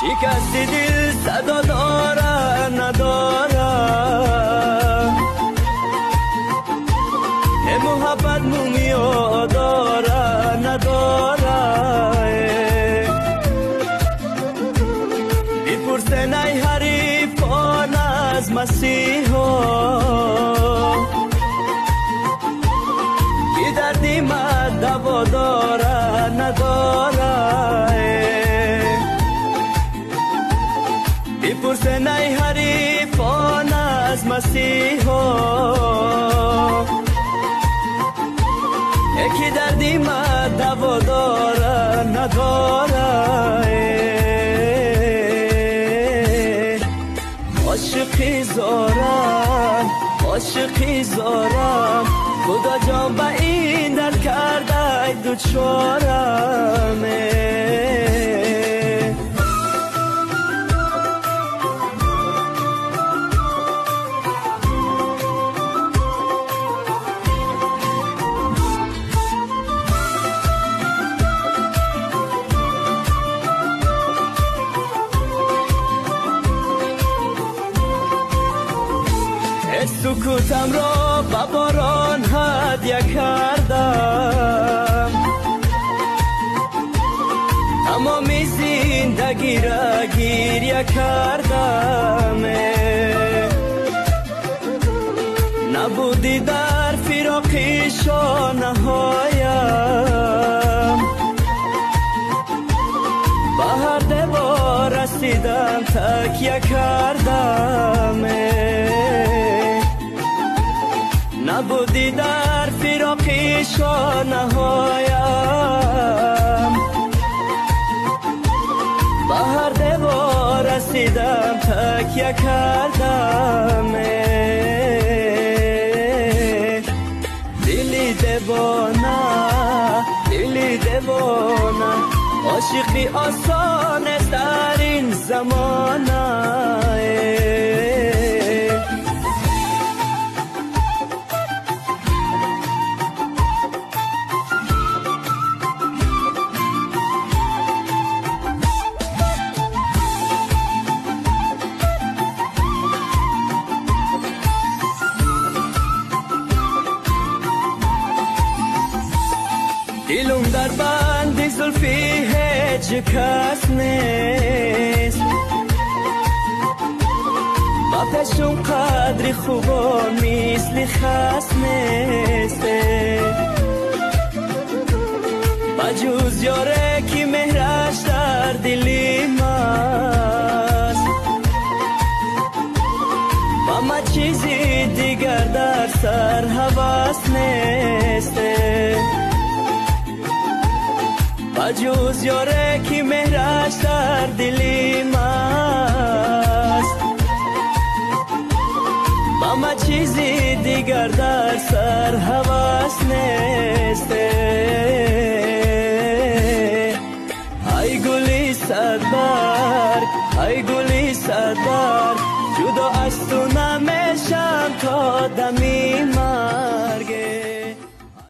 شکستی دل صدا داره نداره محبت مومیا داره نداره بپرسن ای حریفان از مسیحا که دردی من دوا داره نداره بپرسن ای حریفان از مسیحا یکی دردی من دوا داره نداره عاشقی زارم خدا جان با این درد کرده دوچارمه سکوتم را با باران هدیه کردم تمام زندگی را گریه کردم نبودی در فراق شانه هایم به هر دیوار رسیدم تکیه کردم نبودی در فراق شانه هایم به هر دیوار رسیدم تکیه کردم دلی دیوانه عاشقی آسان است در این زمانه دلم در بند زلفی هیچ کس نیست با پشم قدری خوبا مثل خس نیست با جز یاره کی مهرش در دلی ماست با ما چیزی دیگر در سر حواس نیست جز یاره کی مهرش در دلی ماست با ما چیزی دیگر در سر حواس نیست ای گلی صدبر ای گلی صدبر جدا از تو نمیشم تا دمی